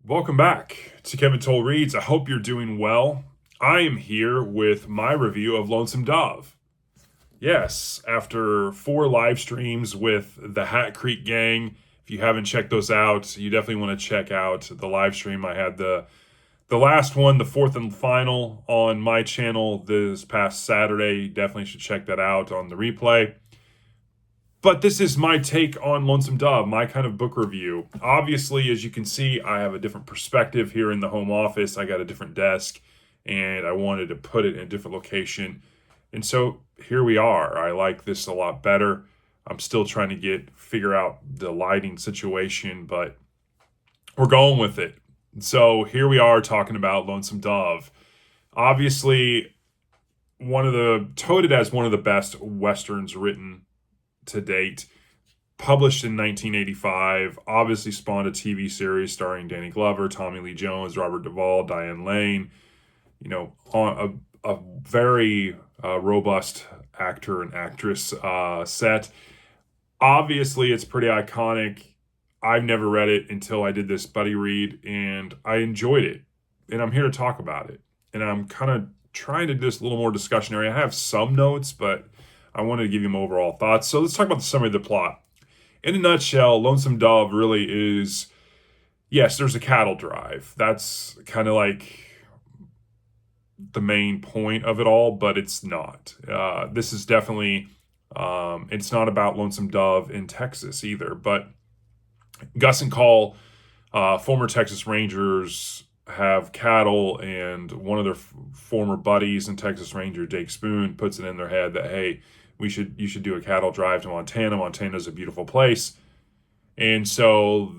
Welcome back to Kevin Toll Reads. I hope you're doing well. I am here with my review of Lonesome Dove. Yes, after 4 live streams with the Hat Creek Gang, if you haven't checked those out, you definitely want to check out the live stream. I had the last one, the 4th and final, on my channel this past Saturday. You definitely should check that out on the replay. But this is my take on Lonesome Dove, my kind of book review. Obviously, as you can see, I have a different perspective here in the home office. I got a different desk, and I wanted to put it in a different location. And so here we are. I like this a lot better. I'm still trying to figure out the lighting situation, but we're going with it. So here we are talking about Lonesome Dove. Obviously, touted as one of the best Westerns written to date, published in 1985, obviously spawned a TV series starring Danny Glover, Tommy Lee Jones, Robert Duvall, Diane Lane, on a very robust actor and actress set. Obviously, it's pretty iconic. I've never read it until I did this buddy read, and I enjoyed it, and I'm here to talk about it. And I'm kind of trying to do this a little more discussionary. I have some notes, but I wanted to give you my overall thoughts. So let's talk about the summary of the plot. In a nutshell, Lonesome Dove really is, yes, there's a cattle drive. That's kind of like the main point of it all, but it's not. This is definitely, it's not about Lonesome Dove in Texas either. But Gus and Call, former Texas Rangers, have cattle, and one of their former buddies and Texas Ranger, Jake Spoon, puts it in their head that, hey, you should do a cattle drive to Montana. Montana's a beautiful place. And so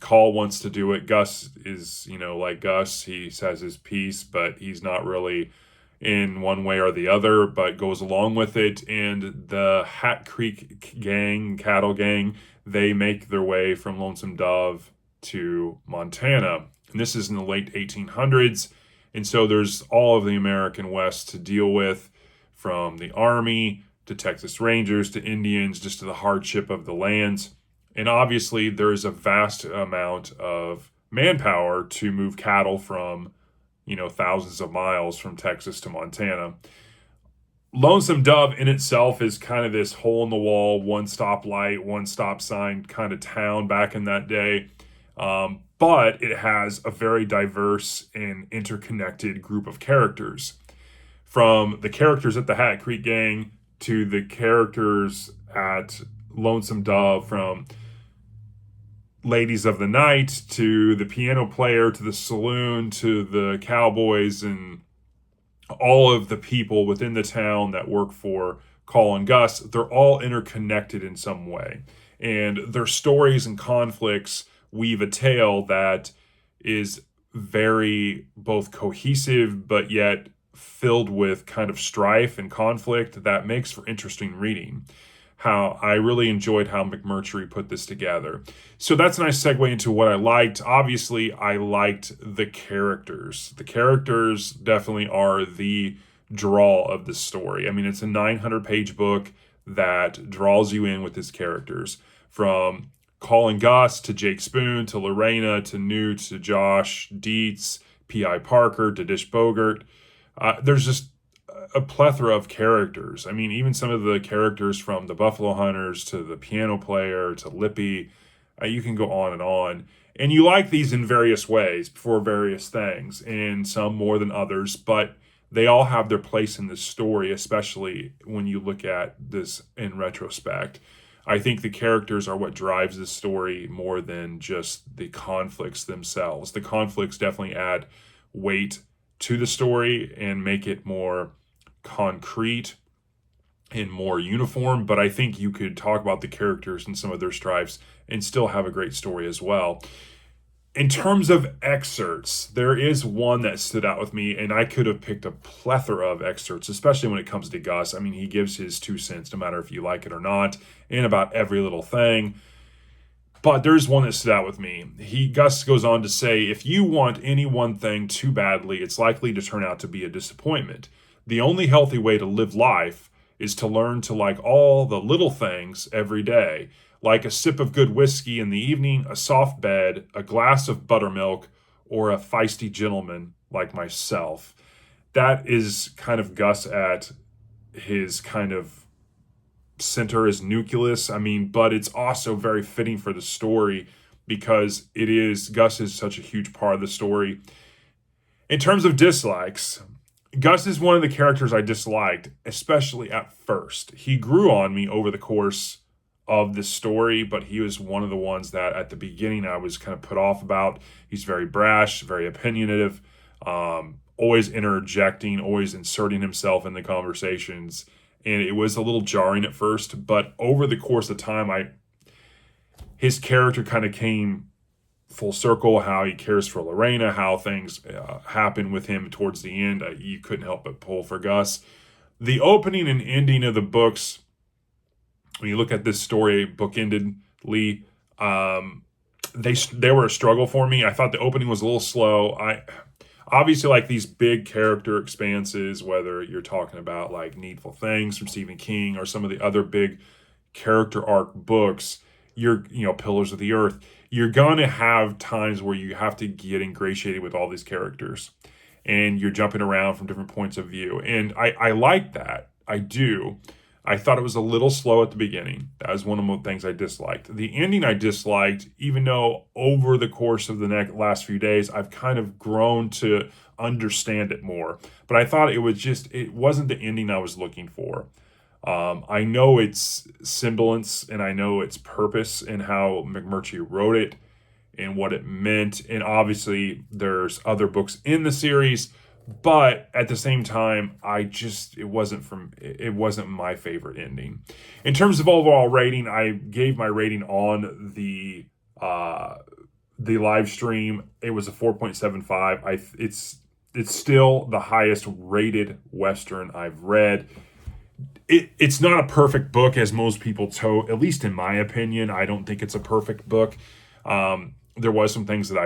Call wants to do it. Gus is, like Gus, he says his piece, but he's not really in one way or the other, but goes along with it. And the Hat Creek Gang, cattle gang, they make their way from Lonesome Dove to Montana. And this is in the late 1800s. And so there's all of the American West to deal with, from the Army to Texas Rangers to Indians, just to the hardship of the lands. And obviously there's a vast amount of manpower to move cattle from, thousands of miles from Texas to Montana. Lonesome Dove in itself is kind of this hole-in-the-wall, one-stop light, one-stop sign kind of town back in that day. But it has a very diverse and interconnected group of characters. From the characters at the Hat Creek Gang to the characters at Lonesome Dove, from ladies of the night to the piano player to the saloon to the cowboys and all of the people within the town that work for Call and Gus, they're all interconnected in some way. And their stories and conflicts weave a tale that is very both cohesive but yet filled with kind of strife and conflict that makes for interesting reading. How I really enjoyed how McMurtry put this together. So that's a nice segue into what I liked. Obviously, I liked the characters. The characters definitely are the draw of the story. I mean, it's a 900-page book that draws you in with its characters. From Call and Gus to Jake Spoon to Lorena to Newt to Josh Dietz, P.I. Parker to Dish Bogert. There's just a plethora of characters. I mean, even some of the characters from the Buffalo Hunters to the piano player to Lippy, you can go on and on. And you like these in various ways for various things, and some more than others, but they all have their place in this story, especially when you look at this in retrospect. I think the characters are what drives the story more than just the conflicts themselves. The conflicts definitely add weight to the story and make it more concrete and more uniform, but I think you could talk about the characters and some of their strifes and still have a great story as well. In terms of excerpts, there is one that stood out with me, and I could have picked a plethora of excerpts, especially when it comes to Gus. I mean, he gives his 2 cents, no matter if you like it or not, in about every little thing. But there's one that stood out with me. Gus goes on to say, if you want any one thing too badly, it's likely to turn out to be a disappointment. The only healthy way to live life is to learn to like all the little things every day, like a sip of good whiskey in the evening, a soft bed, a glass of buttermilk, or a feisty gentleman like myself. That is kind of Gus at his kind of center, his nucleus. I mean, but it's also very fitting for the story because Gus is such a huge part of the story. In terms of dislikes, Gus is one of the characters I disliked, especially at first. He grew on me over the course of the story, but he was one of the ones that at the beginning I was kind of put off about. He's very brash, very opinionative, always interjecting, always inserting himself in the conversations. And it was a little jarring at first, but over the course of time, his character kind of came full circle, how he cares for Lorena, how things happen with him towards the end. You couldn't help but pull for Gus. The opening and ending of the books, when you look at this story bookendedly, they were a struggle for me. I thought the opening was a little slow. I obviously like these big character expanses, whether you're talking about like Needful Things from Stephen King or some of the other big character arc books, Pillars of the Earth, you're going to have times where you have to get ingratiated with all these characters and you're jumping around from different points of view. And I like that. I do. I thought it was a little slow at the beginning. That was one of the things I disliked. The ending I disliked, even though over the course of the last few days, I've kind of grown to understand it more. But I thought it wasn't the ending I was looking for. I know its semblance and I know its purpose and how McMurtry wrote it and what it meant. And obviously there's other books in the series, but at the same time, it wasn't my favorite ending. In terms of overall rating, I gave my rating on the live stream. It was a 4.75. It's still the highest rated Western I've read. It's not a perfect book, as most people at least in my opinion. I don't think it's a perfect book. There was some things that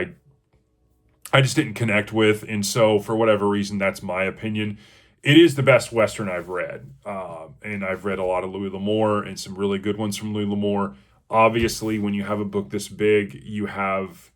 I just didn't connect with, and so for whatever reason, that's my opinion. It is the best Western I've read, and I've read a lot of Louis L'Amour and some really good ones from Louis L'Amour. Obviously, when you have a book this big, you have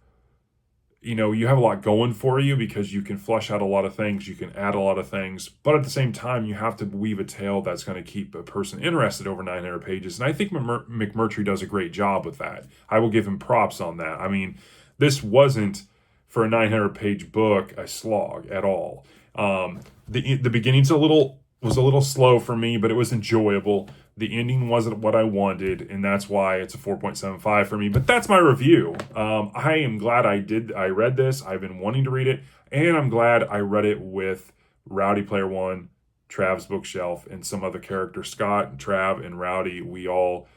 a lot going for you because you can flesh out a lot of things, you can add a lot of things, but at the same time, you have to weave a tale that's going to keep a person interested over 900 pages. And I think McMurtry does a great job with that. I will give him props on that. I mean, this wasn't, for a 900-page book, a slog at all. The beginning's was a little slow for me, but it was enjoyable. The ending wasn't what I wanted, and that's why it's a 4.75 for me. But that's my review. I am glad I read this. I've been wanting to read it, and I'm glad I read it with Rowdy Player One, Trav's bookshelf, and some other characters. Scott, Trav, and Rowdy, we all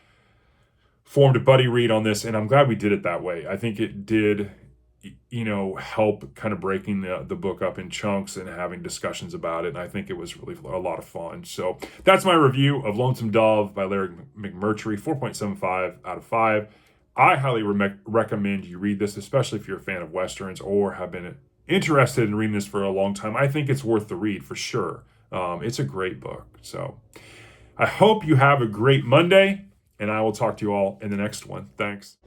formed a buddy read on this, and I'm glad we did it that way. I think it did help kind of breaking the book up in chunks and having discussions about it. And I think it was really a lot of fun. So that's my review of Lonesome Dove by Larry McMurtry, 4.75 out of 5. I highly recommend you read this, especially if you're a fan of Westerns or have been interested in reading this for a long time. I think it's worth the read for sure. It's a great book. So I hope you have a great Monday, and I will talk to you all in the next one. Thanks.